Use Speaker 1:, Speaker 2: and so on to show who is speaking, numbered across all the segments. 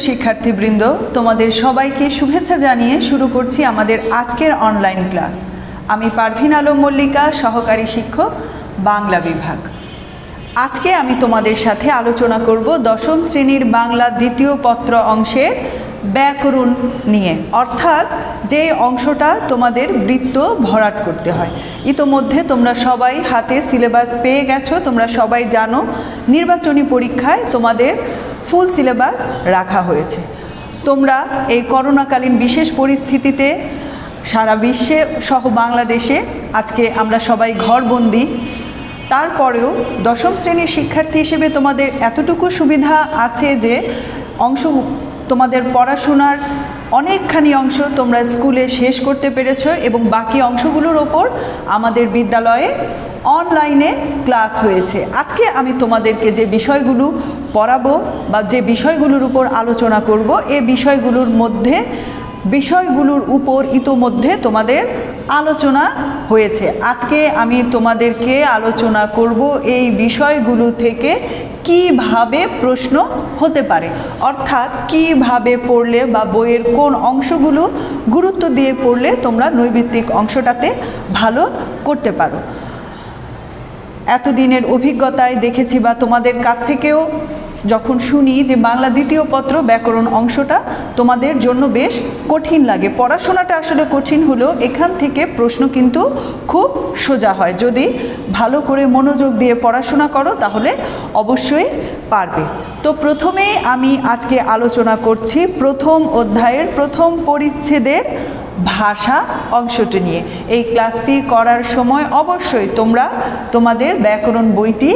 Speaker 1: শিক্ষার্থীবৃন্দ, তোমাদের সবাইকে শুভেচ্ছা জানিয়ে শুরু করছি আমাদের আজকের অনলাইন ক্লাস। আমি পারভিন আলম মল্লিকা, সহকারী শিক্ষক, বাংলা বিভাগ। আজকে আমি তোমাদের সাথে আলোচনা করব দশম শ্রেণীর বাংলা দ্বিতীয় পত্র অংশের ব্যাকরণ নিয়ে, অর্থাৎ যে অংশটা তোমাদের বৃত্ত ভরাট করতে হয়। ইতোমধ্যে তোমরা সবাই হাতে সিলেবাস পেয়ে গেছো। তোমরা সবাই জানো নির্বাচনী পরীক্ষায় তোমাদের ফুল সিলেবাস রাখা হয়েছে। তোমরা এই করোনাকালীন বিশেষ পরিস্থিতিতে সারা বিশ্বে সহ বাংলাদেশে আজকে আমরা সবাই ঘরবন্দি, তারপরেও দশম শ্রেণীর শিক্ষার্থী হিসেবে তোমাদের এতটুকু সুবিধা আছে যে তোমাদের পড়াশোনার অনেকখানি অংশ তোমরা স্কুলে শেষ করতে পেরেছো এবং বাকি অংশগুলোর ওপর আমাদের বিদ্যালয়ে অনলাইনে ক্লাস হয়েছে। আজকে আমি তোমাদেরকে যে বিষয়গুলো পড়াবো বা যে বিষয়গুলোর উপর আলোচনা করব, এই বিষয়গুলোর উপর ইতোমধ্যে তোমাদের আলোচনা হয়েছে। আজকে আমি তোমাদেরকে আলোচনা করব এই বিষয়গুলো থেকে কিভাবে প্রশ্ন হতে পারে, অর্থাৎ কিভাবে পড়লে বা বইয়ের কোন অংশগুলো গুরুত্ব দিয়ে পড়লে তোমরা নৈর্ব্যক্তিক অংশটাতে ভালো করতে পারো। এতদিনের অভিজ্ঞতায় দেখেছি বা তোমাদের কাছ থেকেও যখন শুনি যে বাংলা দ্বিতীয় পত্র ব্যাকরণ অংশটা তোমাদের জন্য বেশ কঠিন লাগে। পড়াশোনাটা আসলে কঠিন হলেও এখান থেকে প্রশ্ন কিন্তু খুব সোজা হয়। যদি ভালো করে মনোযোগ দিয়ে পড়াশোনা করো তাহলে অবশ্যই পারবে। তো প্রথমেই আমি আজকে আলোচনা করছি প্রথম অধ্যায়ের প্রথম পরিচ্ছেদের ভাষা অংশটি নিয়ে। এই ক্লাসটি করার সময় অবশ্যই তোমরা তোমাদের ব্যাকরণ বইটি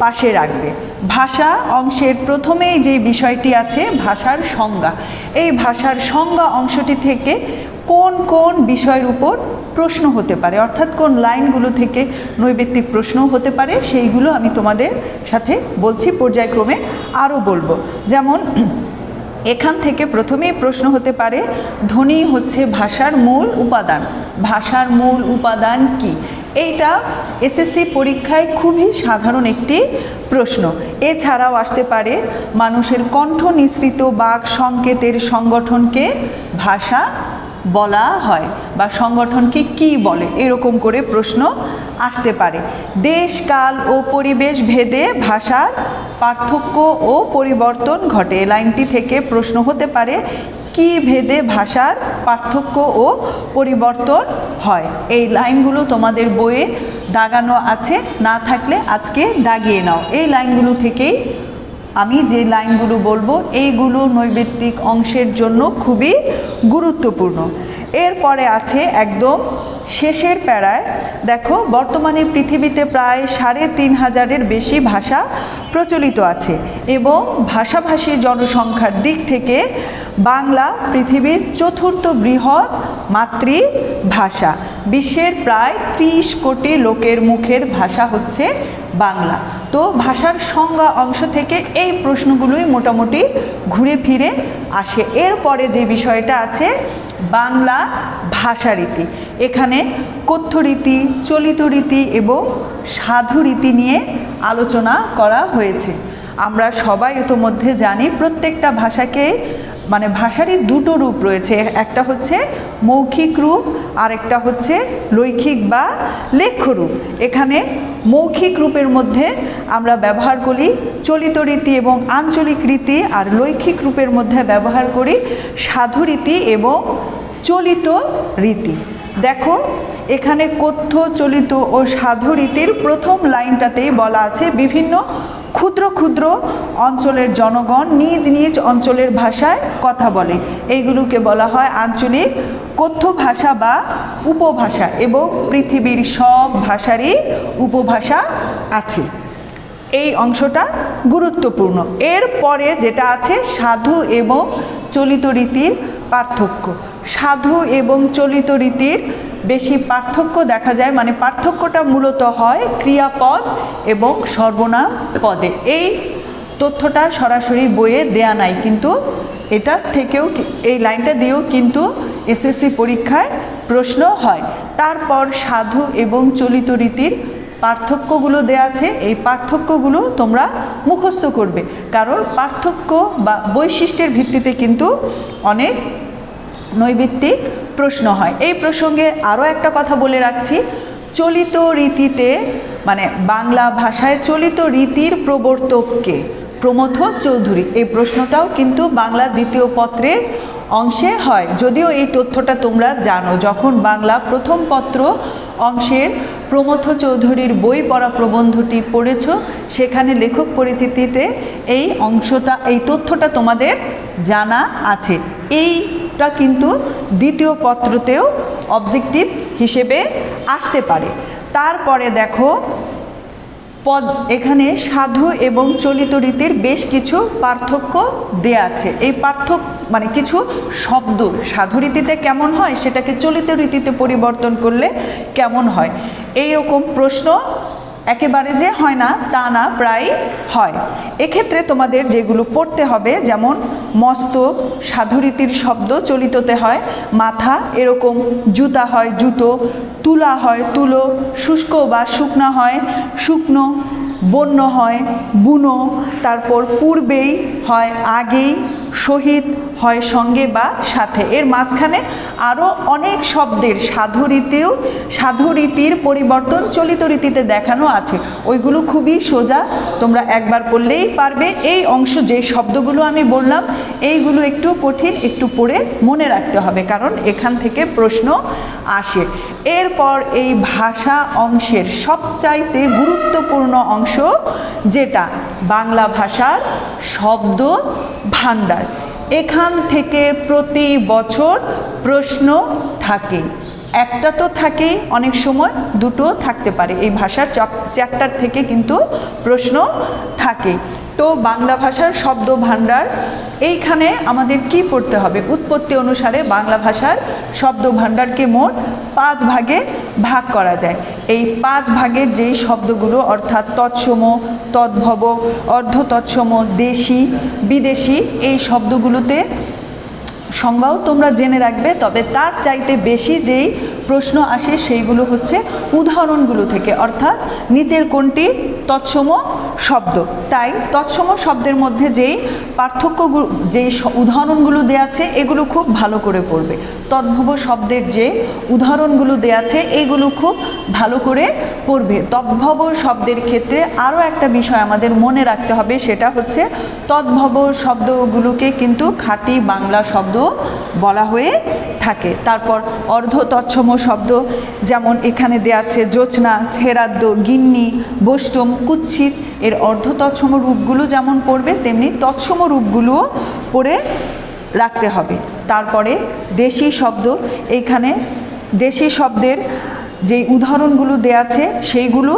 Speaker 1: পাশে রাখবে। ভাষা অংশের প্রথমেই যে বিষয়টি আছে ভাষার সংজ্ঞা। এই ভাষার সংজ্ঞা অংশটি থেকে কোন কোন বিষয়ের উপর প্রশ্ন হতে পারে, অর্থাৎ কোন লাইনগুলো থেকে নৈর্ব্যক্তিক প্রশ্ন হতে পারে, সেইগুলো আমি তোমাদের সাথে বলছি, পর্যায়ক্রমে আরও বলবো। যেমন এখান থেকে প্রথমেই প্রশ্ন হতে পারে ধ্বনি হচ্ছে ভাষার মূল উপাদান। ভাষার মূল উপাদান কি? এইটা এসএসসি পরীক্ষায় খুবই সাধারণ একটি প্রশ্ন। এছাড়াও আসতে পারে মানুষের কণ্ঠ নিঃসৃত বাক সংকেতের সংগঠনকে ভাষা বলা হয় বা সংগঠনকে কি বলে, এরকম করে প্রশ্ন আসতে পারে। দেশ কাল ও পরিবেশ ভেদে ভাষার পার্থক্য ও পরিবর্তন ঘটে। লাইনটি থেকে প্রশ্ন হতে পারে কি ভেদে ভাষার পার্থক্য ও পরিবর্তন হয়। এই লাইনগুলো তোমাদের বইয়ে দাগানো আছে, না থাকলে আজকে দাগিয়ে নাও। এই লাইনগুলো থেকেই আমি যে লাইনগুলো বলবো এইগুলো নৈর্ব্যক্তিক অংশের জন্য খুবই গুরুত্বপূর্ণ। এরপরে আছে একদম শেষের প্যারায়, দেখো বর্তমানে পৃথিবীতে প্রায় ৩৫০০-এর বেশি ভাষা প্রচলিত আছে এবং ভাষাভাষী জনসংখ্যার দিক থেকে বাংলা পৃথিবীর চতুর্থ বৃহৎ মাতৃভাষা। বিশ্বের প্রায় ৩০ কোটি লোকের মুখের ভাষা হচ্ছে বাংলা। তো ভাষার সংজ্ঞা অংশ থেকে এই প্রশ্নগুলোই মোটামুটি ঘুরে ফিরে আসে। এরপরে যে বিষয়টা আছে বাংলা ভাষারীতি। এখানে কথ্য রীতি, চলিত রীতি এবং সাধু রীতি নিয়ে আলোচনা করা হয়েছে। আমরা সবাই ইতোমধ্যে জানি প্রত্যেকটা ভাষাকে ভাষারই দুটো রূপ রয়েছে, একটা হচ্ছে মৌখিক রূপ আর একটা হচ্ছে লৈখিক বা লেখ্য রূপ। এখানে মৌখিক রূপের মধ্যে আমরা ব্যবহার করি চলিত রীতি এবং আঞ্চলিক রীতি, আর লৈখিক রূপের মধ্যে ব্যবহার করি সাধু রীতি এবং চলিত রীতি। দেখো এখানে কথ্য, চলিত ও সাধু রীতির প্রথম লাইনটাতেই বলা আছে বিভিন্ন ক্ষুদ্র ক্ষুদ্র অঞ্চলের জনগণ নিজ নিজ অঞ্চলের ভাষায় কথা বলে। এইগুলোকে বলা হয় আঞ্চলিক কথ্য ভাষা বা উপভাষা এবং পৃথিবীর সব ভাষারই উপভাষা আছে। এই অংশটা গুরুত্বপূর্ণ। এরপরে যেটা আছে সাধু এবং চলিত রীতির পার্থক্য। সাধু এবং চলিত রীতির বেশি পার্থক্য দেখা যায়, পার্থক্যটা মূলত হয় ক্রিয়াপদ এবং সর্বনাম পদে। এই তথ্যটা সরাসরি বইয়ে দেয়া নাই, কিন্তু এটা থেকেও এই লাইনটা দিয়েও কিন্তু এসএসসি পরীক্ষায় প্রশ্ন হয়। তারপর সাধু এবং চলিত রীতির পার্থক্যগুলো দেয়া আছে, এই পার্থক্যগুলো তোমরা মুখস্থ করবে, কারণ পার্থক্য বা বৈশিষ্ট্যের ভিত্তিতে কিন্তু অনেক নৈর্ব্যক্তিক প্রশ্ন হয়। এই প্রসঙ্গে আরও একটা কথা বলে রাখছি, চলিত রীতিতে মানে বাংলা ভাষায় চলিত রীতির প্রবর্তককে প্রমথ চৌধুরী, এই প্রশ্নটাও কিন্তু বাংলা দ্বিতীয় পত্রের অংশে হয়। যদিও এই তথ্যটা তোমরা জানো, যখন বাংলা প্রথম পত্র অংশের প্রমথ চৌধুরীর বই পড়া প্রবন্ধটি পড়েছ, সেখানে লেখক পরিচিতিতে এই অংশটা, এই তথ্যটা তোমাদের জানা আছে। এইটা কিন্তু দ্বিতীয় পত্রতেও অবজেক্টিভ হিসেবে আসতে পারে। তারপরে দেখো এখানে সাধু এবং চলিত রীতির বেশ কিছু পার্থক্য দেয়া আছে। এই পার্থক্য মানে কিছু শব্দ সাধু রীতিতে কেমন হয়, সেটাকে চলিত রীতিতে পরিবর্তন করলে কেমন হয়, এই রকম প্রশ্ন একেবারে যে হয় না তা না, প্রায় হয়। এক্ষেত্রে তোমাদের যেগুলো পড়তে হবে, যেমন মস্তক সাধু রীতির শব্দ, চলিততে হয় মাথা, এরকম জুতা হয় জুতো, তুলা হয় তুলো, শুষ্ক বা শুকনা হয় শুকনো, বন্য হয় বুনো, তারপর পূর্বেই হয় আগেই, সহিত হয় সঙ্গে বা সাথে। এর মাঝখানে আরও অনেক শব্দের সাধু রীতির পরিবর্তন চলিত রীতিতে দেখানো আছে, ওইগুলো খুবই সোজা, তোমরা একবার পড়লেই পারবে। এই অংশ যে শব্দগুলো আমি বললাম এইগুলো একটু কঠিন, একটু পড়ে মনে রাখতে হবে, কারণ এখান থেকে প্রশ্ন আসে। এরপর এই ভাষা অংশের সবচাইতে গুরুত্বপূর্ণ অংশ, যেটা বাংলা ভাষার শব্দ ভাণ্ডার। এখান থেকে প্রতি বছর প্রশ্ন থাকে, একটা তো থাকেই, অনেক সময় দুটো থাকতে পারে। এই ভাষার চ্যাপ্টার থেকে কিন্তু প্রশ্ন থাকে। তো বাংলা ভাষার শব্দ ভাণ্ডার, এইখানে আমাদের কি পড়তে হবে? উৎপত্তি অনুসারে বাংলা ভাষার শব্দ ভাণ্ডারকে মোট 5 ভাগে ভাগ করা যায়। এই 5 ভাগের যেই শব্দগুলো অর্থাৎ তৎসম, তদ্ভব, অর্ধ তৎসম, দেশি, বিদেশি, এই শব্দগুলোতে সংজ্ঞাও তোমরা জেনে রাখবে। তবে তার চাইতে বেশি যেই প্রশ্ন আসে সেইগুলো হচ্ছে উদাহরণগুলো থেকে, অর্থাৎ নিচের কোনটি তৎসম শব্দ। তাই তৎসম শব্দের মধ্যে যেই পার্থক্যগুলো, যেই উদাহরণগুলো দেওয়া আছে এগুলো খুব ভালো করে পড়বে। তদ্ভব শব্দের যে উদাহরণগুলো দেওয়া আছে এইগুলো খুব ভালো করে পড়বে। তদ্ভব শব্দের ক্ষেত্রে আরও একটা বিষয় আমাদের মনে রাখতে হবে, সেটা হচ্ছে তদ্ভব শব্দগুলোকে কিন্তু খাঁটি বাংলা শব্দ বলা হয়ে থাকে। তারপর অর্ধ তৎসম শব্দ, যেমন এখানে দেয়া আছে জোছনা, ছেড়াদ্দ, গিন্নি, বৈষ্ণব, কুৎসিত, এর অর্ধ তৎসম রূপগুলো যেমন পড়বে তেমনি তৎসম রূপগুলোও পড়ে রাখতে হবে। তারপরে দেশি শব্দ, এইখানে দেশি শব্দের যেই উদাহরণগুলো দেয়া আছে সেইগুলো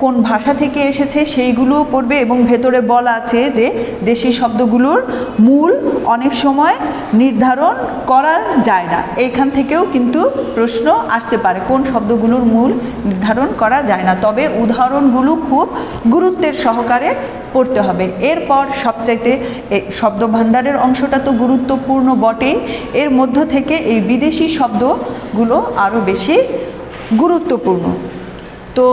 Speaker 1: কোন ভাষা থেকে এসেছে সেইগুলোও পড়বে, এবং ভেতরে বলা আছে যে দেশি শব্দগুলোর মূল অনেক সময় নির্ধারণ করা যায় না। এইখান থেকেও কিন্তু প্রশ্ন আসতে পারে, কোন শব্দগুলোর মূল নির্ধারণ করা যায় না, তবে উদাহরণগুলো খুব গুরুত্বের সহকারে পড়তে হবে। এরপর সবচাইতে এই শব্দ ভাণ্ডারের অংশটা তো গুরুত্বপূর্ণ বটেই, এর মধ্য থেকে এই বিদেশি শব্দগুলো আরও বেশি গুরুত্বপূর্ণ। তো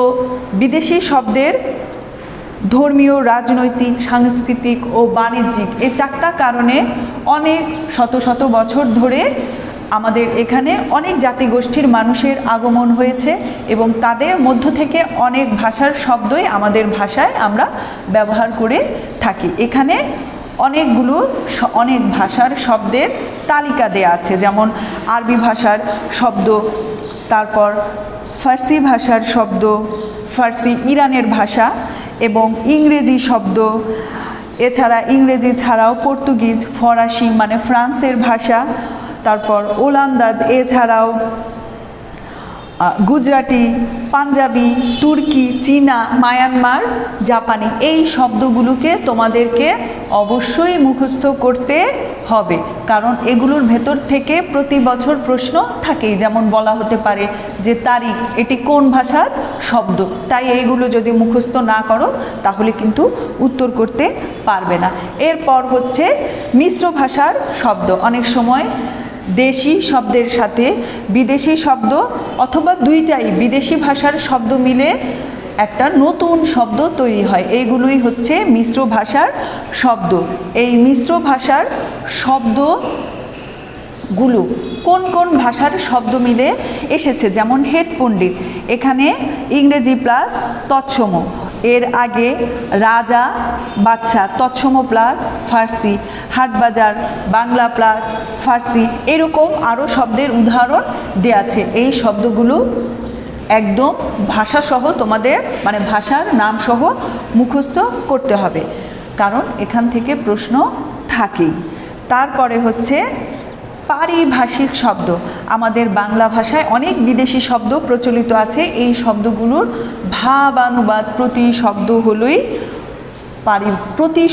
Speaker 1: বিদেশি শব্দের ধর্মীয়, রাজনৈতিক, সাংস্কৃতিক ও বাণিজ্যিক এই 4টা কারণে অনেক শত শত বছর ধরে আমাদের এখানে অনেক জাতিগোষ্ঠীর মানুষের আগমন হয়েছে, এবং তাদের মধ্য থেকে অনেক ভাষার শব্দই আমাদের ভাষায় আমরা ব্যবহার করে থাকি। এখানে অনেক ভাষার শব্দের তালিকা দেয়া আছে, যেমন আরবি ভাষার শব্দ, তারপর ফার্সি ভাষার শব্দ, ফার্সি ইরানের ভাষা, এবং ইংরেজি শব্দ, এছাড়া ইংরেজি ছাড়াও পর্তুগিজ, ফরাসি মানে ফ্রান্সের ভাষা, তারপর ওলন্দাজ, এছাড়াও গুজরাটি, পাঞ্জাবি, তুর্কি, চীনা, মায়ানমার, জাপানি, এই শব্দগুলোকে তোমাদেরকে অবশ্যই মুখস্থ করতে হবে, কারণ এগুলোর ভেতর থেকে প্রতি বছর প্রশ্ন থাকেই। যেমন বলা হতে পারে যে তারিখ, এটি কোন ভাষার শব্দ, তাই এইগুলো যদি মুখস্থ না করো তাহলে কিন্তু উত্তর করতে পারবে না। এরপর হচ্ছে মিশ্র ভাষার শব্দ, অনেক সময় দেশি শব্দের সাথে বিদেশি শব্দ অথবা দুইটাই বিদেশি ভাষার শব্দ মিলে একটা নতুন শব্দ তৈরি হয়। এইগুলোই হচ্ছে মিশ্র ভাষার শব্দ। এই মিশ্র ভাষার শব্দগুলো কোন কোন ভাষার শব্দ মিলে এসেছে, যেমন হেড পণ্ডিত, এখানে ইংরেজি প্লাস তৎসম, এর আগে রাজা বাদশা তৎসম প্লাস ফার্সি, হাটবাজার বাংলা প্লাস ফার্সি, এরকম আরও শব্দের উদাহরণ দেওয়া আছে। এই শব্দগুলো একদম ভাষাসহ তোমাদের মানে ভাষার নামসহ মুখস্থ করতে হবে, কারণ এখান থেকে প্রশ্ন থাকেই। তারপরে হচ্ছে পারিভাষিক শব্দ। আমাদের বাংলা ভাষায় অনেক বিদেশি শব্দ প্রচলিত আছে। এই শব্দগুলোর ভাবানুবাদ প্রতি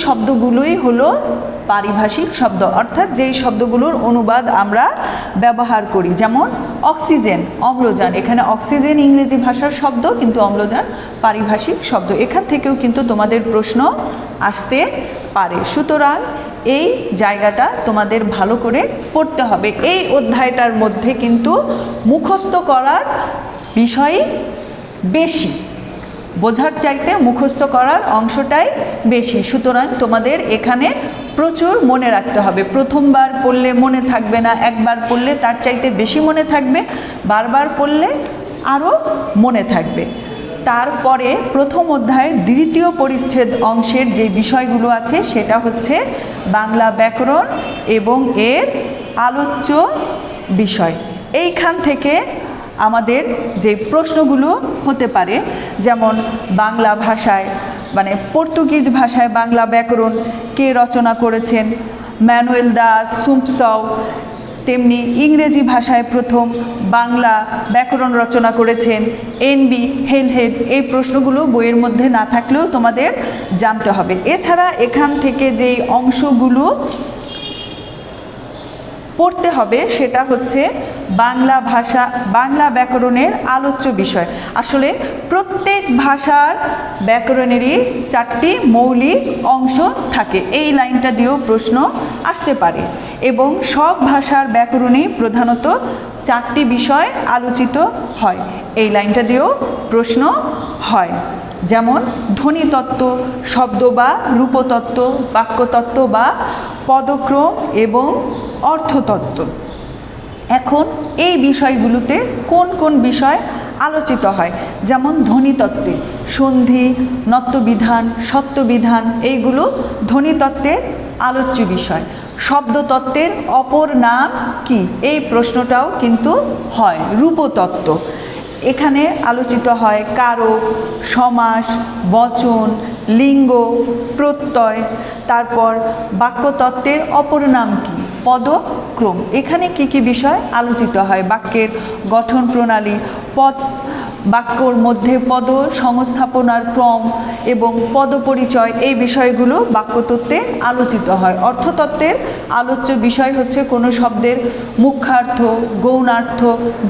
Speaker 1: শব্দগুলোই হলো পারিভাষিক শব্দ, অর্থাৎ যেই শব্দগুলোর অনুবাদ আমরা ব্যবহার করি। যেমন অক্সিজেন, অম্লজান, এখানে অক্সিজেন ইংরেজি ভাষার শব্দ, কিন্তু অম্লজান পারিভাষিক শব্দ। এখান থেকেও কিন্তু তোমাদের প্রশ্ন আসতে পারে। সুতরাং এই জায়গাটা তোমাদের ভালো করে পড়তে হবে। এই অধ্যায়টার মধ্যে কিন্তু মুখস্থ করার বিষয় বেশি, বোঝার চাইতে মুখস্থ করার অংশটাই বেশি। সুতরাং তোমাদের এখানে প্রচুর মনে রাখতে হবে। প্রথমবার পড়লে মনে থাকবে না, একবার পড়লে তার চাইতে বেশি মনে থাকবে, বারবার পড়লে আরও মনে থাকবে। তারপরে প্রথম অধ্যায়ের দ্বিতীয় পরিচ্ছেদ অংশের যে বিষয়গুলো আছে সেটা হচ্ছে বাংলা ব্যাকরণ এবং এর আলোচ্য বিষয়। এইখান থেকে আমাদের যে প্রশ্নগুলো হতে পারে, যেমন বাংলা ভাষায় মানে পর্তুগিজ ভাষায় বাংলা ব্যাকরণ কে রচনা করেছেন, ম্যানুয়েল দা সুম্পসাউ। তেমনি ইংরেজি ভাষায় প্রথম বাংলা ব্যাকরণ রচনা করেছেন এনবি হেলহেড। এই প্রশ্নগুলো বইয়ের মধ্যে না থাকলেও তোমাদের জানতে হবে। এছাড়া এখান থেকে যেই অংশগুলো পড়তে হবে সেটা হচ্ছে বাংলা ব্যাকরণের আলোচ্য বিষয়। আসলে প্রত্যেক ভাষার ব্যাকরণেরই 4টি মৌলিক অংশ থাকে, এই লাইনটা দিয়েও প্রশ্ন আসতে পারে। এবং সব ভাষার ব্যাকরণেই প্রধানত 4টি বিষয় আলোচিত হয়, এই লাইনটা দিয়েও প্রশ্ন হয়। যেমন ধ্বনিতত্ত্ব, শব্দ বা রূপতত্ত্ব, বাক্যতত্ত্ব বা পদক্রম এবং অর্থতত্ত্ব। এখন এই বিষয়গুলোতে কোন কোন বিষয় আলোচিত হয়, যেমন ধ্বনিতত্ত্বে সন্ধি, নত্যবিধান, সত্যবিধান, এইগুলো ধ্বনিতত্ত্বের আলোচ্য বিষয়। শব্দতত্ত্বের অপর নাম কি, এই প্রশ্নটাও কিন্তু হয়। রূপতত্ত্ব, এখানে আলোচিত হয় কারক, সমাস, বচন, লিঙ্গ, প্রত্যয়। তারপর বাক্যতত্ত্বের অপর নাম কি, পদক্রম। এখানে কি কি বিষয় আলোচিত হয়, বাক্যের গঠন প্রণালী, বাক্যর মধ্যে পদ সংস্থাপনার ক্রম এবং পদপরিচয়, এই বিষয়গুলো বাক্যতত্ত্বে আলোচিত হয়। অর্থতত্ত্বের আলোচ্য বিষয় হচ্ছে কোনো শব্দের মুখ্যার্থ, গৌণার্থ,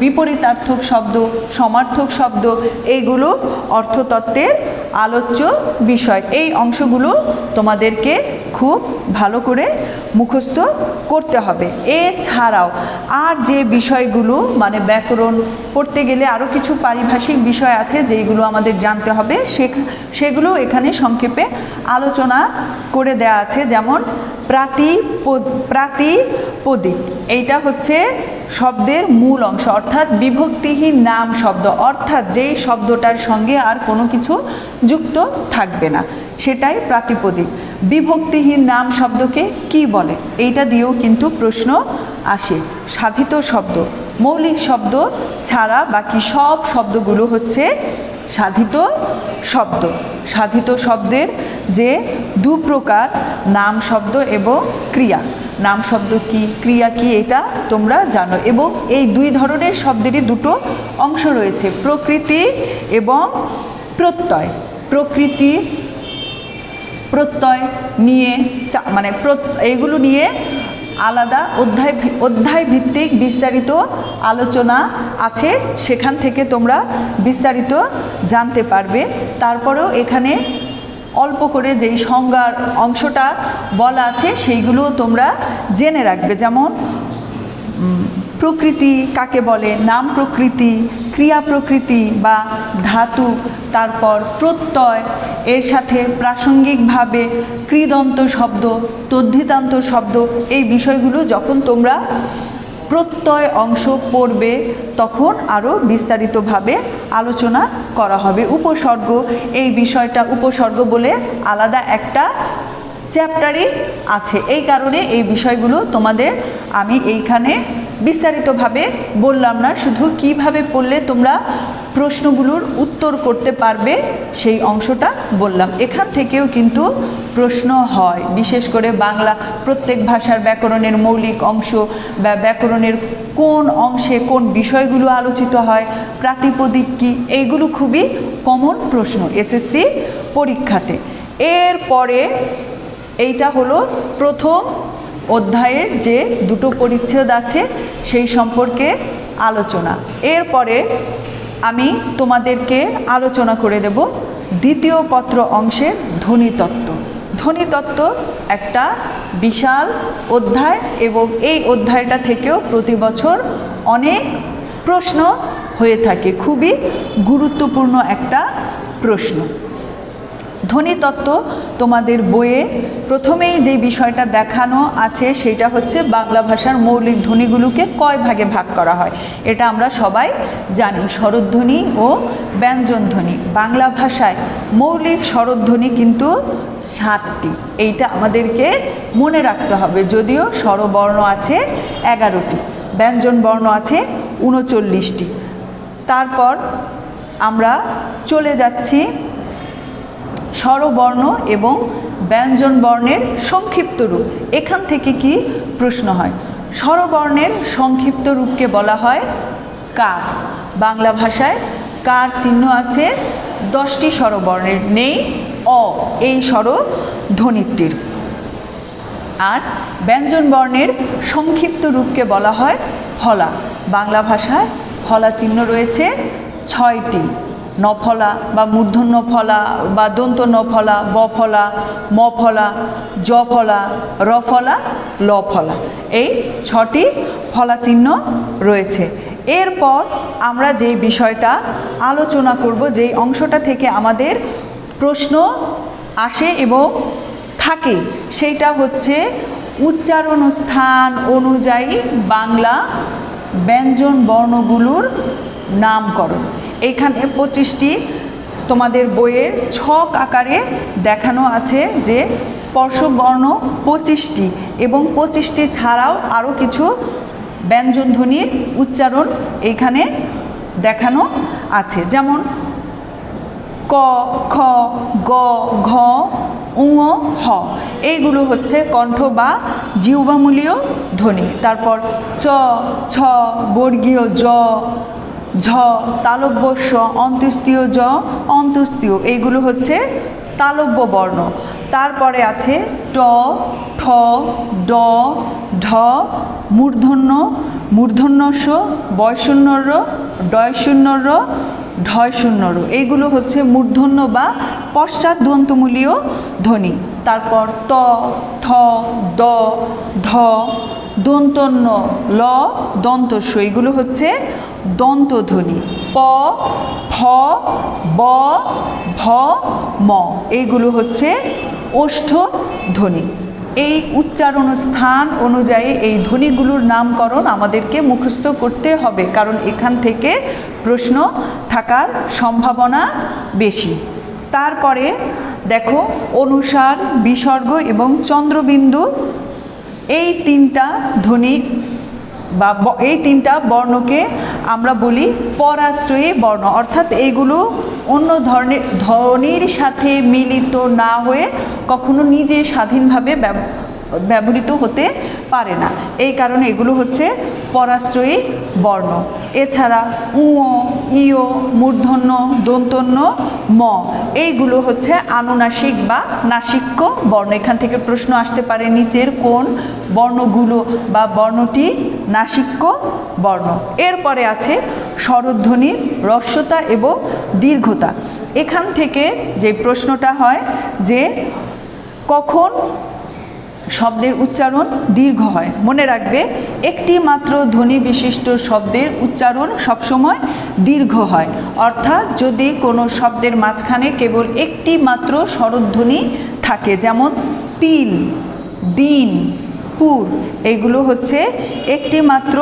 Speaker 1: বিপরীতার্থক শব্দ, সমার্থক শব্দ, এইগুলো অর্থতত্ত্বের আলোচ্য বিষয়। এই অংশগুলো তোমাদেরকে খুব ভালো করে মুখস্থ করতে হবে। এছাড়াও আর যে বিষয়গুলো মানে ব্যাকরণ পড়তে গেলে আরও কিছু পারিভাষিক বিষয় আছে যেইগুলো আমাদের জানতে হবে, সেগুলো এখানে সংক্ষেপে আলোচনা করে দেয়া আছে। যেমন প্রাতিপদিক, এইটা হচ্ছে শব্দের মূল অংশ, অর্থাৎ বিভক্তিহীন নাম শব্দ, অর্থাৎ যেই শব্দটার সঙ্গে আর কোনো কিছু যুক্ত থাকবে না, সেটাই প্রাতিপদিক। বিভক্তিহীন নাম শব্দকে কি বলে, এইটা দিয়েও কিন্তু প্রশ্ন আসে। সাধিত শব্দ, মৌলিক শব্দ ছাড়া বাকি সব শব্দগুলো হচ্ছে সাধিত শব্দ। সাধিত শব্দের যে দু প্রকার, নাম শব্দ এবং ক্রিয়া। নাম শব্দ কি, ক্রিয়া কি, এটা তোমরা জানো। এবং এই দুই ধরনের শব্দেরই দুটো অংশ রয়েছে, প্রকৃতি এবং প্রত্যয়। প্রকৃতি প্রত্যয় নিয়ে মানে এইগুলো নিয়ে আলাদা অধ্যায় ভিত্তিক বিস্তারিত আলোচনা আছে, সেখান থেকে তোমরা বিস্তারিত জানতে পারবে। তারপরেও এখানে অল্প করে যেই সংজ্ঞার অংশটা বলা আছে সেইগুলো তোমরা জেনে রাখবে। যেমন প্রকৃতি কাকে বলে, নাম প্রকৃতি, ক্রিয়া প্রকৃতি বা ধাতু তারপর প্রত্যয়, এর সাথে প্রাসঙ্গিকভাবে কৃদন্ত শব্দ, তদ্ধিতান্ত শব্দ, এই বিষয়গুলো যখন তোমরা প্রত্যয় অংশ পড়বে তখন আরও বিস্তারিতভাবে আলোচনা করা হবে। উপসর্গ, এই বিষয়টা উপসর্গ বলে আলাদা একটা চ্যাপ্টারই আছে, এই কারণে এই বিষয়গুলো তোমাদের আমি এইখানে বিস্তারিতভাবে বললাম না, শুধু কিভাবে পড়লে তোমরা প্রশ্নগুলোর উত্তর করতে পারবে সেই অংশটা বললাম। এখান থেকেও কিন্তু প্রশ্ন হয়, বিশেষ করে বাংলা প্রত্যেক ভাষার ব্যাকরণের মৌলিক অংশ বা ব্যাকরণের কোন অংশে কোন বিষয়গুলো আলোচিত হয়, প্রাতিপদিক কী, এইগুলো খুবই কমন প্রশ্ন এসএসসি পরীক্ষাতে। এরপরে এইটা হলো প্রথম অধ্যায়ের যে দুটো পরিচ্ছেদ আছে সেই সম্পর্কে আলোচনা। এরপরে আমি তোমাদেরকে আলোচনা করে দেব দ্বিতীয় পত্র অংশের ধ্বনিতত্ত্ব। ধ্বনিতত্ত্ব একটা বিশাল অধ্যায় এবং এই অধ্যায়টা থেকেও প্রতি বছর অনেক প্রশ্ন হয়ে থাকে, খুবই গুরুত্বপূর্ণ একটা প্রশ্ন। ধ্বনিতত্ত্ব তোমাদের বইয়ে প্রথমেই যে বিষয়টা দেখানো আছে সেটা হচ্ছে বাংলা ভাষার মৌলিক ধ্বনিগুলোকে কয় ভাগে ভাগ করা হয়। এটা আমরা সবাই জানি, স্বরধ্বনি ও ব্যঞ্জনধ্বনি। বাংলা ভাষায় মৌলিক স্বরধ্বনি কিন্তু 7টি, এইটা আমাদেরকে মনে রাখতে হবে। যদিও স্বরবর্ণ আছে 11টি, ব্যঞ্জন বর্ণ আছে 39টি। তারপর আমরা চলে যাচ্ছি স্বরবর্ণ এবং ব্যঞ্জন বর্ণের সংক্ষিপ্ত রূপ। এখান থেকে কি প্রশ্ন হয়? স্বরবর্ণের সংক্ষিপ্ত রূপকে বলা হয় কার। বাংলা ভাষায় কার চিহ্ন আছে 10টি স্বরবর্ণের, নেই অ এই স্বরধ্বনিটির। আর ব্যঞ্জন বর্ণের সংক্ষিপ্ত রূপকে বলা হয় ফলা। বাংলা ভাষায় ফলা চিহ্ন রয়েছে 6টি, নফলা বা মূর্ধন্য ফলা বা দন্ত নফলা, বফলা, মফলা, জফলা, রফলা, লফলা, এই 6টি ফলা চিহ্ন রয়েছে। এরপর আমরা যে বিষয়টা আলোচনা করব, যেই অংশটা থেকে আমাদের প্রশ্ন আসে এবং থাকে, সেইটা হচ্ছে উচ্চারণ স্থান অনুযায়ী বাংলা ব্যঞ্জন বর্ণগুলোর নামকরণ। এইখানে 25টি তোমাদের বইয়ের ছক আকারে দেখানো আছে যে স্পর্শ বর্ণ 25টি এবং 25টি ছাড়াও আরও কিছু ব্যঞ্জনধ্বনির উচ্চারণ এইখানে দেখানো আছে, যেমন ক, খ, গ, ঘ, উঙ, হ, এইগুলো হচ্ছে কণ্ঠ বা জিহ্বামূলীয় ধ্বনি। তারপর চ, ছ, বর্গীয় জ, ঝ, তালব্য স, অন্ত্যেষ্টিয় জ, অন্ত্যেষ্টিয়, এইগুলো হচ্ছে তালব্য বর্ণ। তারপরে আছে ট, ঠ, ড, ঢ, মূর্ধন্য, মূর্ধন্য স, বয়শূন্য র, ডয়শূন্য র, ঢয়শূন্য র, এইগুলো হচ্ছে মূর্ধন্য বা পশ্চাৎ দন্তমূলীয় ধ্বনি। তারপর ত, থ, দ, ধ, দন্তন্য, ল, দন্তস্ব, এইগুলো হচ্ছে দন্তধ্বনি। প, ফ, ব, ভ, ম, এইগুলো হচ্ছে ওষ্ঠ ধ্বনি। এই উচ্চারণ স্থান অনুযায়ী এই ধ্বনিগুলোর নামকরণ আমাদেরকে মুখস্থ করতে হবে, কারণ এখান থেকে প্রশ্ন থাকার সম্ভাবনা বেশি। তারপরে দেখো অনুসার, বিসর্গ এবং চন্দ্রবিন্দু, এই 3টা ধ্বনি বা এই 3টা বর্ণকে আমরা বলি পরাশ্রয়ী বর্ণ, অর্থাৎ এইগুলো অন্য ধরনের ধ্বনির সাথে মিলিত না হয়ে কখনো নিজে স্বাধীনভাবে ব্যবহৃত হতে পারে না, এই কারণে এগুলো হচ্ছে পরাশ্রয়ী বর্ণ। এছাড়া উ, ইয়, মূর্ধন্য, দন্তন্য, ম, এইগুলো হচ্ছে আনুনাসিক বা নাসিক্য বর্ণ। এখান থেকে প্রশ্ন আসতে পারে নিচের কোন বর্ণগুলো বা বর্ণটি নাসিক্য বর্ণ। এরপরে আছে স্বরধ্বনির হ্রস্বতা এবং দীর্ঘতা। এখান থেকে যে প্রশ্নটা হয় যে কখন শব্দের উচ্চারণ দীর্ঘ হয়। মনে রাখবে, একটি মাত্র ধ্বনি বিশিষ্ট শব্দের উচ্চারণ সবসময় দীর্ঘ হয়। অর্থাৎ যদি কোনো শব্দের মাঝখানে কেবল একটি মাত্র স্বরধ্বনি থাকে, যেমন তিল, দিন, পুর, এগুলো হচ্ছে একটি মাত্র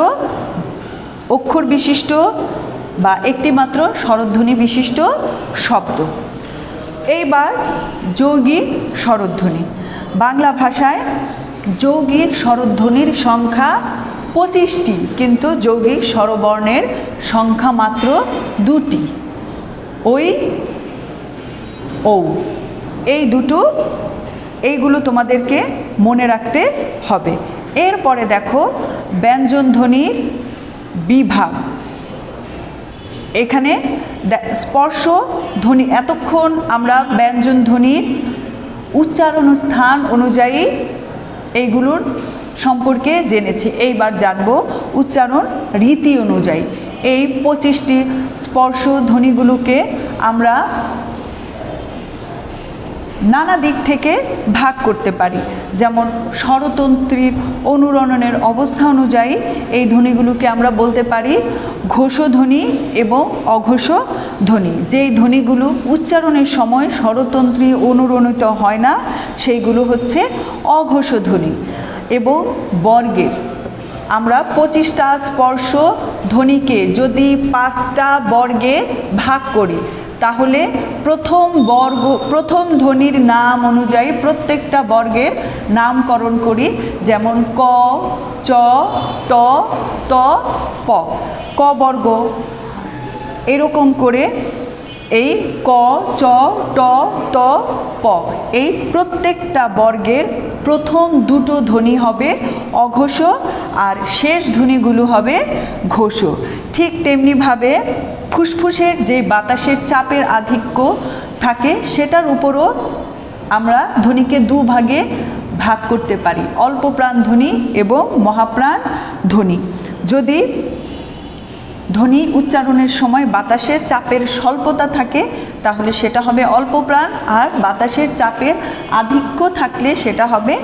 Speaker 1: অক্ষর বিশিষ্ট বা একটি মাত্র স্বরধ্বনি বিশিষ্ট শব্দ। এইবার যৌগিক স্বরধ্বনি। বাংলা ভাষায় যৌগিক স্বরধ্বনির সংখ্যা 25টি, কিন্তু যৌগিক স্বরবর্ণের সংখ্যা মাত্র 2টি, ওই, ও। এই দুটো, এইগুলো তোমাদেরকে মনে রাখতে হবে। এরপরে দেখো ব্যঞ্জনধ্বনির বিভাগ। এখানে স্পর্শ ধ্বনি, এতক্ষণ আমরা ব্যঞ্জনধ্বনির উচ্চারণ স্থান অনুযায়ী এইগুলোর সম্পর্কে জেনেছি। এইবার জানব উচ্চারণ রীতি অনুযায়ী। এই 25টি স্পর্শ ধ্বনিগুলোকে আমরা নানা দিক থেকে ভাগ করতে পারি। যেমন স্বরতন্ত্রীর অনুরণনের অবস্থা অনুযায়ী এই ধ্বনিগুলোকে আমরা বলতে পারি ঘোষধ্বনি এবং অঘোষ ধ্বনি। যেই ধ্বনিগুলো উচ্চারণের সময় স্বরতন্ত্রী অনুরণিত হয় না, সেইগুলো হচ্ছে অঘোষ ধ্বনি। এবং বর্গের আমরা 25টা স্পর্শ ধ্বনিকে যদি 5টা বর্গে ভাগ করি, তাহলে প্রথম ধ্বনির নাম অনুযায়ী প্রত্যেকটা বর্গের নামকরণ করি। যেমন ক, চ, ট, ত, প। ক বর্গ, এরকম করে এই ক, চ, ট, ত, প, এই প্রত্যেকটা বর্গের প্রথম দুটো ধ্বনি হবে অঘোষ আর শেষ ধ্বনিগুলো হবে ঘোষ। ঠিক তেমনিভাবে ফুসফুসের যে বাতাসের চাপের আধিক্য থাকে, সেটার উপরও আমরা ধ্বনিকে দুভাগে ভাগ করতে পারি, অল্প প্রাণ ধ্বনি এবং মহাপ্রাণ ধ্বনি। যদি ধ্বনি উচ্চারণের সময় বাতাসের চাপের স্বল্পতা থাকে, তাহলে সেটা হবে অল্প প্রাণ, আর বাতাসের চাপের আধিক্য থাকলে সেটা হবে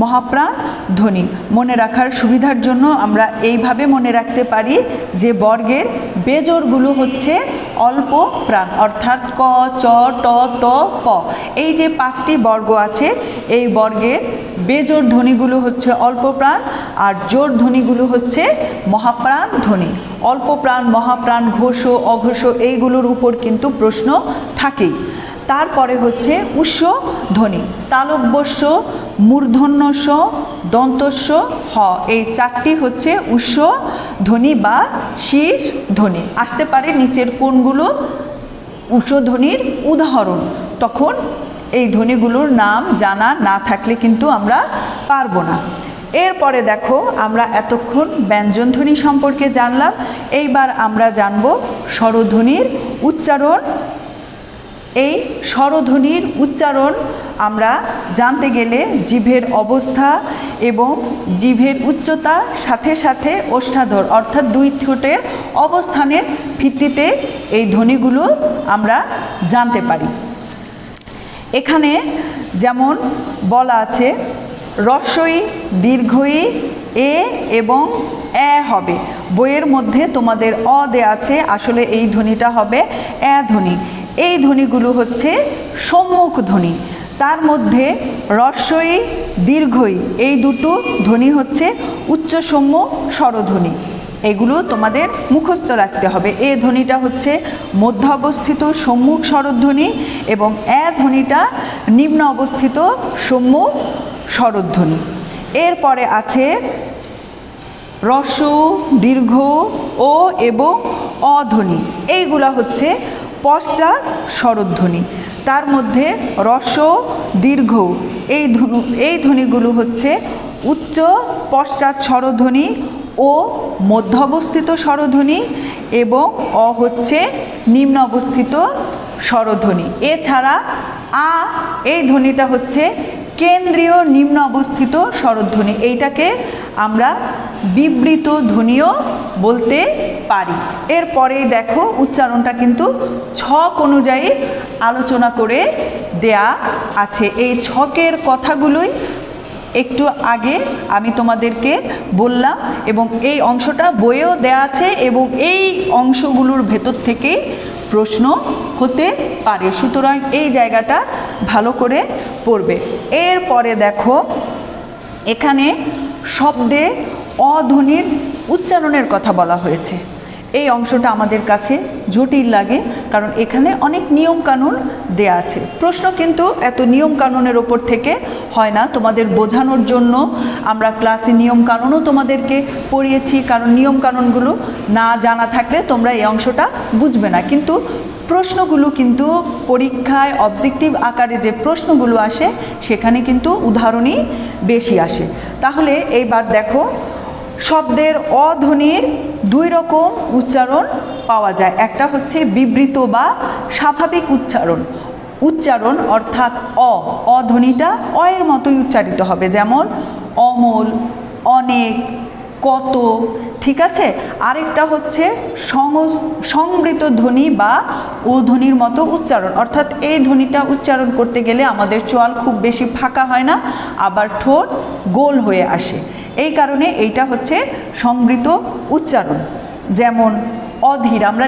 Speaker 1: মহাপ্রাণ ধ্বনি। মনে রাখার সুবিধার জন্য আমরা এইভাবে মনে রাখতে পারি যে বর্গের বেজোড়গুলো হচ্ছে অল্প প্রাণ, অর্থাৎ ক, চ, ট, ত, প। এই যে 5টি বর্গ আছে, এই বর্গের বেজোড় ধ্বনিগুলো হচ্ছে অল্প প্রাণ, আর জোড় ধ্বনিগুলো হচ্ছে মহাপ্রাণ ধ্বনি। অল্প প্রাণ, মহাপ্রাণ, ঘোষ, অঘোষ, এইগুলোর উপর কিন্তু প্রশ্ন থাকেই। তারপরে হচ্ছে উষ্ণ ধ্বনি, তালব্যস্য, মূর্ধন্যস্য, দন্তস্য, হ, এই 4টি হচ্ছে উষ্ণ ধ্বনি বা শীষ ধ্বনি। আসতে পারে নিচের কোনগুলো উষ্ণ ধ্বনির উদাহরণ, তখন এই ধ্বনিগুলোর নাম জানা না থাকলে কিন্তু আমরা পারবো না। এরপরে দেখো, আমরা এতক্ষণ ব্যঞ্জনধ্বনি সম্পর্কে জানলাম, এইবার আমরা জানব স্বরধ্বনির উচ্চারণ। এই স্বরধ্বনির উচ্চারণ আমরা জানতে গেলে জিভের অবস্থা এবং জিভের উচ্চতা, সাথে সাথে ওষ্ঠাধর অর্থাৎ 2 ঠোঁটের অবস্থানের ভিত্তিতে এই ধ্বনিগুলো আমরা জানতে পারি। এখানে যেমন বলা আছে রস্বই, দীর্ঘই, এ এবং এ হবে। বইয়ের মধ্যে তোমাদের অ দেয়া আছে, আসলে এই ধ্বনিটা হবে এ ধ্বনি। এই ধ্বনিগুলো হচ্ছে সম্মুখ ধ্বনি। তার মধ্যে রস্বই, দীর্ঘই, এই দুটো ধ্বনি হচ্ছে উচ্চ সম্মুখ স্বরধ্বনি। এগুলো তোমাদের মুখস্থ রাখতে হবে। এ ধ্বনিটা হচ্ছে মধ্য অবস্থিত সম্মুখ স্বরধ্বনি এবং এ ধ্বনিটা নিম্ন অবস্থিত সম্মুখ স্বরধ্বনি। এরপরে আছে হ্রস্ব, দীর্ঘ, ও এবং অ ধ্বনি। এইগুলা হচ্ছে পশ্চাৎ স্বরধ্বনি। তার মধ্যে হ্রস্ব, দীর্ঘ, এই ধ্বনিগুলো হচ্ছে উচ্চ পশ্চাৎ স্বরধ্বনি ও মধ্য অবস্থিত স্বরধ্বনি এবং অ হচ্ছে নিম্ন অবস্থিত স্বরধ্বনি। এছাড়া আ, এই ধ্বনিটা হচ্ছে কেন্দ্রীয় নিম্ন অবস্থিত স্বরধ্বনি। এইটাকে আমরা বিবৃত ধ্বনিও বলতে পারি। এরপরেই দেখো উচ্চারণটা কিন্তু ছক অনুযায়ী আলোচনা করে দেয়া আছে। এই ছকের কথাগুলোই একটু আগে আমি তোমাদেরকে বললাম, এবং এই অংশটা বইয়েও দেয়া আছে, এবং এই অংশগুলোর ভেতর থেকে প্রশ্ন হতে পারে। সুতরাং এই জায়গাটা ভালো করে পড়বে। এরপরে দেখো, এখানে শব্দে অধ্বনির উচ্চারণের কথা বলা হয়েছে। এই অংশটা আমাদের কাছে জটিল লাগে, কারণ এখানে অনেক নিয়মকানুন দেয়া আছে। প্রশ্ন কিন্তু এত নিয়মকানুনের ওপর থেকে হয় না, তোমাদের বোঝানোর জন্য আমরা ক্লাসে নিয়মকানুনও তোমাদেরকে পড়িয়েছি, কারণ নিয়মকানুনগুলো না জানা থাকলে তোমরা এই অংশটা বুঝবে না। কিন্তু প্রশ্নগুলো কিন্তু পরীক্ষায় অবজেক্টিভ আকারে যে প্রশ্নগুলো আসে সেখানে কিন্তু উদাহরণই বেশি আসে। তাহলে এইবার দেখো, শব্দের অধ্বনির দুই রকম উচ্চারণ পাওয়া যায়। একটা হচ্ছে বিবৃত বা স্বাভাবিক উচ্চারণ অর্থাৎ অধ্বনিটা এর মতোই উচ্চারিত হবে, যেমন অমল, অনেক, কত, ঠিক আছে। আরেকটা হচ্ছে সংবৃত ধ্বনি বা ও ধ্বনির মতো উচ্চারণ, অর্থাৎ এই ধ্বনিটা উচ্চারণ করতে গেলে আমাদের চোয়াল খুব বেশি ফাঁকা হয় না, আবার ঠোঁট গোল হয়ে আসে। এই কারণে এইটা হচ্ছে সংবৃত উচ্চারণ। যেমন অধীর, আমরা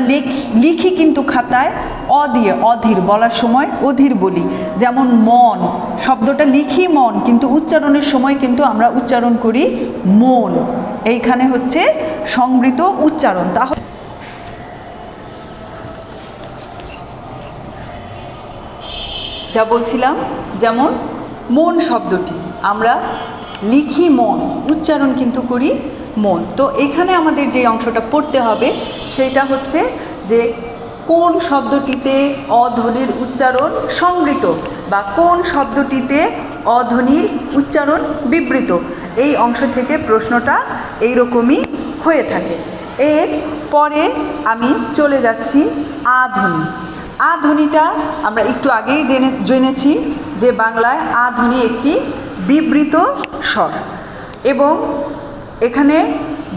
Speaker 1: লিখি কিন্তু খাতায় অ দিয়ে, অধীর বলার সময় অধীর বলি। যেমন মন, শব্দটা লিখি মন, কিন্তু উচ্চারণের সময় কিন্তু আমরা উচ্চারণ করি মন। এইখানে হচ্ছে সংবৃত উচ্চারণ। তাহলে যা বলছিলাম, যেমন মন শব্দটি আমরা লিখি মন, উচ্চারণ কিন্তু করি মন। তো এখানে আমাদের যে অংশটা পড়তে হবে সেটা হচ্ছে যে কোন শব্দটিতে অধ্বনির উচ্চারণ সংবৃত বা কোন শব্দটিতে অধ্বনির উচ্চারণ বিবৃত। এই অংশ থেকে প্রশ্নটা এইরকমই হয়ে থাকে। এর পরে আমি চলে যাচ্ছি আধ্বনি। আধ্বনিটা আমরা একটু আগেই জেনেছি যে বাংলায় আধ্বনি একটি বিবৃত স্বর, এবং এখানে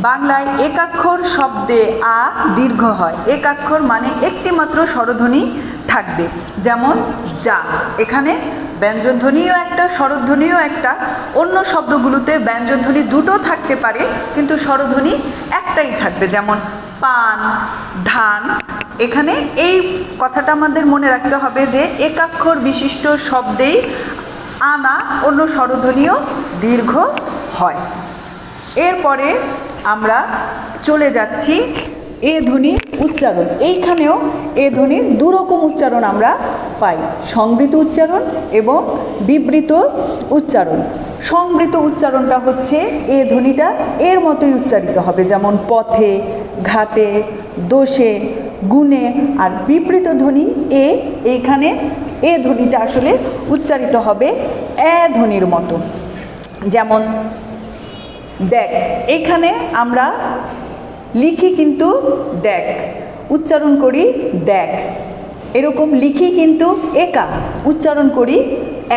Speaker 1: বাংলায় একাক্ষর শব্দে আ দীর্ঘ হয়। একাক্ষর মানে একটি মাত্র স্বরধ্বনি থাকবে, যেমন যা। এখানে ব্যঞ্জনধ্বনিও একটা, স্বরধ্বনিও একটা। অন্য শব্দগুলোতে ব্যঞ্জনধ্বনি দুটো থাকতে পারে, কিন্তু স্বরধ্বনি একটাই থাকবে, যেমন পান, ধান। এখানে এই কথাটা আমাদের মনে রাখতে হবে যে একাক্ষর বিশিষ্ট শব্দেই আনা অন্য স্বরধ্বনিও দীর্ঘ হয়। এরপরে আমরা চলে যাচ্ছি এ ধ্বনির উচ্চারণ। এইখানেও এ ধ্বনির দুরকম উচ্চারণ আমরা পাই, সংবৃত উচ্চারণ এবং বিবৃত উচ্চারণ। সংবৃত উচ্চারণটা হচ্ছে এ ধ্বনিটা এর মতোই উচ্চারিত হবে, যেমন পথে, ঘাটে, দোষে, গুণে। আর বিবৃত ধ্বনি এইখানে এ ধ্বনিটা আসলে উচ্চারিত হবে এ ধ্বনির মতো, যেমন দেখ। এইখানে আমরা লিখি কিন্তু দেখ, উচ্চারণ করি দেখ। এরকম লিখি কিন্তু একা, উচ্চারণ করি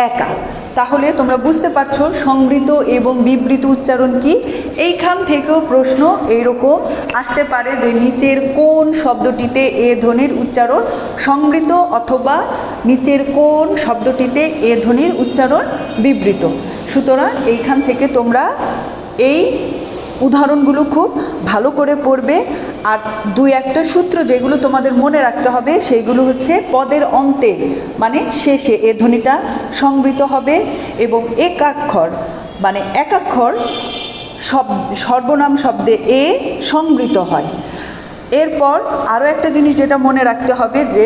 Speaker 1: একা। তাহলে তোমরা বুঝতে পারছো সংবৃত এবং বিবৃত উচ্চারণ কি। এইখান থেকেও প্রশ্ন এইরকম আসতে পারে যে নিচের কোন শব্দটিতে এ ধ্বনির উচ্চারণ সংবৃত, অথবা নিচের কোন শব্দটিতে এ ধ্বনির উচ্চারণ বিবৃত। সুতরাং এইখান থেকে তোমরা এই উদাহরণগুলো খুব ভালো করে পড়বে। আর দুই একটা সূত্র যেগুলো তোমাদের মনে রাখতে হবে সেইগুলো হচ্ছে পদের অন্তে মানে শেষে এ ধ্বনিটা সংবৃত হবে, এবং একাক্ষর মানে একাক্ষর সর্বনাম শব্দে এ সংবৃত হয়। এরপর আরও একটা জিনিস যেটা মনে রাখতে হবে যে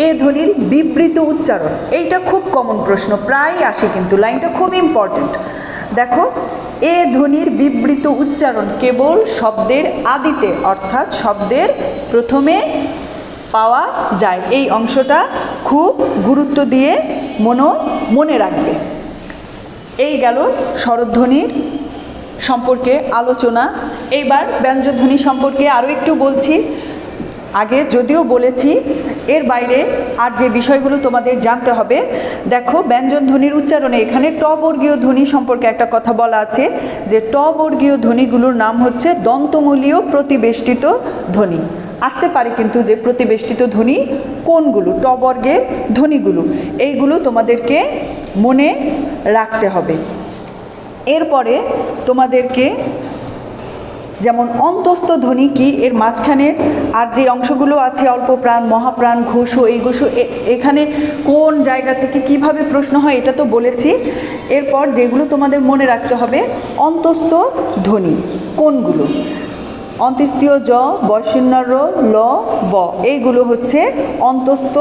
Speaker 1: এ ধ্বনির বিবৃত উচ্চারণ। এইটা খুব কমন প্রশ্ন, প্রায় আসে, কিন্তু লাইনটা খুব ইম্পর্ট্যান্ট। দেখো, এ ধ্বনির বিবৃত উচ্চারণ কেবল শব্দের আদিতে অর্থাৎ শব্দের প্রথমে পাওয়া যায়। এই অংশটা খুব গুরুত্ব দিয়ে মনে রাখবে। এই গেল স্বরধ্বনির সম্পর্কে আলোচনা। এইবার ব্যঞ্জনধ্বনি সম্পর্কে আরও একটু বলছি। আগে যদিও বলেছি, এর বাইরে আর যে বিষয়গুলো তোমাদের জানতে হবে। দেখো, ব্যঞ্জনধ্বনির উচ্চারণে এখানে ট বর্গীয় ধ্বনি সম্পর্কে একটা কথা বলা আছে, যে ট বর্গীয় ধ্বনিগুলোর নাম হচ্ছে দন্তমূলীয় প্রতিবেষ্টিত ধ্বনি। আসতে পারে কিন্তু যে প্রতিবেষ্টিত ধ্বনি কোনগুলো, ট বর্গের ধ্বনিগুলো, এইগুলো তোমাদেরকে মনে রাখতে হবে। এরপরে তোমাদেরকে যেমন অন্তস্থ ধ্বনি কি, এর মাঝখানের আর যে অংশগুলো আছে অল্প প্রাণ, মহাপ্রাণ, ঘোষ, এই ঘোষ, এখানে কোন জায়গা থেকে কিভাবে প্রশ্ন হয় এটা তো বলেছি। এরপর যেগুলো তোমাদের মনে রাখতে হবে, অন্তস্থ ধ্বনি কোনগুলো, অন্ত্যেষ্টিয় জ, বয়শূন্য র, ল, ব, এইগুলো হচ্ছে অন্তস্থ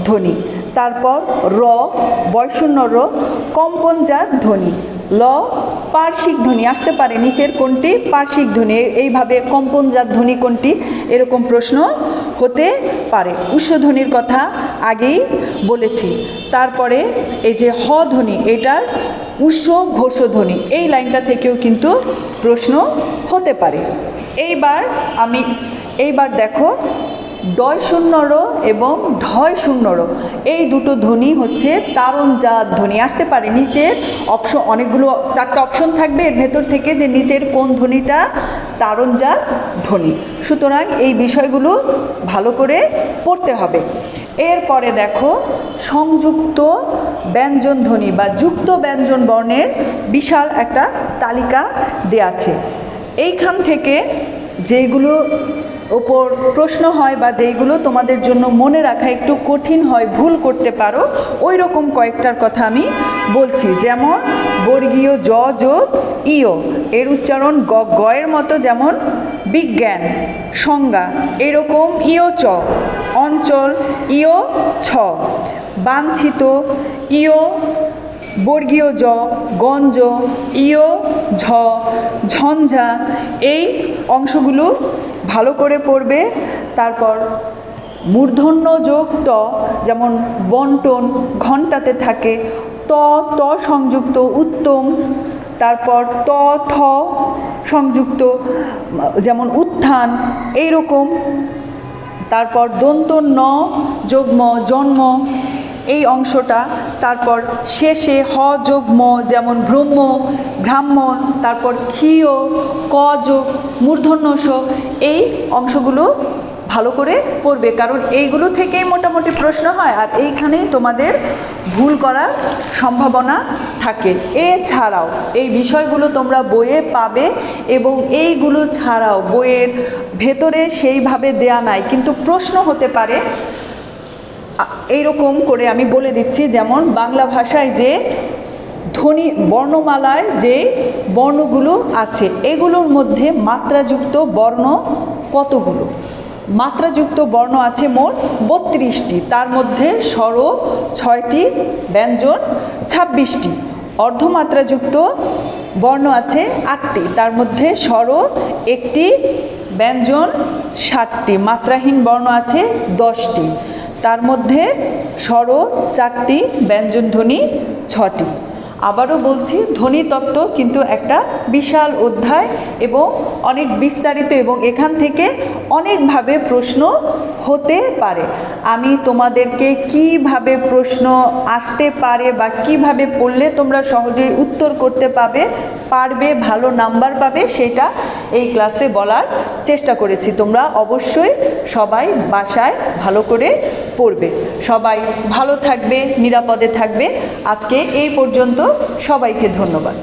Speaker 1: ধ্বনি। তারপর র, বয়শূন্য র, কম্পনজাত ধ্বনি। ল, পার্শ্বিক ধ্বনি আসতে পারে, নিচের কোনটি পার্শ্বিক ধ্বনি, এইভাবে কম্পনজাত ধ্বনি কোনটি, এরকম প্রশ্ন হতে পারে। উষ্ধ্বধ্বনির কথা আগেই বলেছি। তারপরে এই যে হ ধ্বনি, এটার উষ্ণ ঘোষ ধ্বনি, এই লাইনটা থেকেও কিন্তু প্রশ্ন হতে পারে। এইবার দেখো ডয় শূন্য র এবং ঢয় শূন্য র, এই দুটো ধ্বনি হচ্ছে তারণজাত ধ্বনি। আসতে পারে নিচের অপশন, অনেকগুলো 4টা অপশন থাকবে, এর ভেতর থেকে যে নিচের কোন ধ্বনিটা তারণজাত ধ্বনি। সুতরাং এই বিষয়গুলো ভালো করে পড়তে হবে। এরপরে দেখো সংযুক্ত ব্যঞ্জন ধ্বনি বা যুক্ত ব্যঞ্জন বর্ণের বিশাল একটা তালিকা দেয়া আছে। এইখান থেকে যেইগুলো ওপর প্রশ্ন হয় বা যেইগুলো তোমাদের জন্য মনে রাখা একটু কঠিন হয়, ভুল করতে পারো, ওই রকম কয়েকটার কথা আমি বলছি। যেমন বর্গীয় জ যোগ ইয়, এর উচ্চারণ গয়ের মতো, যেমন বিজ্ঞান, সংজ্ঞা, এরকম ইয় চ, অঞ্চল ইয় ছ, বাঞ্ছিত ইয় বর্গীয় জ, গঞ্জ ইয় ঝ, ঝঞ্ঝা, এই অংশগুলো ভালো করে পড়বে। তারপর মূর্ধন্য যোগ ত, যেমন বন্টন, ঘণ্টাতে থাকে। ত সংযুক্ত উত্তম। তারপর ত থ সংযুক্ত, যেমন উত্থান, এইরকম। তারপর দন্ত ন যোগ ম, জন্ম, এই অংশটা। তারপর শেষে হ যোগ ম, যেমন ব্রহ্ম, ব্রাহ্মণ। তারপর ক্ষীয় ক যোগ মূর্ধন্য স, এই অংশগুলো ভালো করে পড়বে, কারণ এইগুলো থেকেই মোটামুটি প্রশ্ন হয়, আর এইখানেই তোমাদের ভুল করার সম্ভাবনা থাকে। এছাড়াও এই বিষয়গুলো তোমরা বইয়ে পাবে, এবং এইগুলো ছাড়াও বইয়ের ভেতরে সেইভাবে দেয়া নাই, কিন্তু প্রশ্ন হতে পারে। এইরকম করে আমি বলে দিচ্ছি, যেমন বাংলা ভাষায় যে ধ্বনি বর্ণমালায় যে বর্ণগুলো আছে, এগুলোর মধ্যে মাত্রাযুক্ত বর্ণ কতগুলো? মাত্রাযুক্ত বর্ণ আছে মোট 32টি, তার মধ্যে স্বর 6টি, ব্যঞ্জন 26টি। অর্ধমাত্রাযুক্ত বর্ণ আছে 8টি, তার মধ্যে স্বর 1টি, ব্যঞ্জন 7টি। মাত্রাহীন বর্ণ আছে 10টি, তার মধ্যে স্বর 4টি, ব্যঞ্জনধ্বনি 6টি। আবারও বলছি, ধ্বনিতত্ত্ব কিন্তু একটা বিশাল অধ্যায় এবং অনেক বিস্তারিত, এবং এখান থেকে অনেকভাবে প্রশ্ন হতে পারে। আমি তোমাদেরকে কিভাবে প্রশ্ন আসতে পারে বা কিভাবে পড়লে তোমরা সহজেই উত্তর করতে পারবে, ভালো নাম্বার পাবে, সেটা এই ক্লাসে বলার চেষ্টা করেছি। তোমরা অবশ্যই সবাই বাসায় ভালো করে পড়বে। সবাই ভালো থাকবে, নিরাপদে থাকবে। আজকে এই পর্যন্ত, সবাইকে ধন্যবাদ।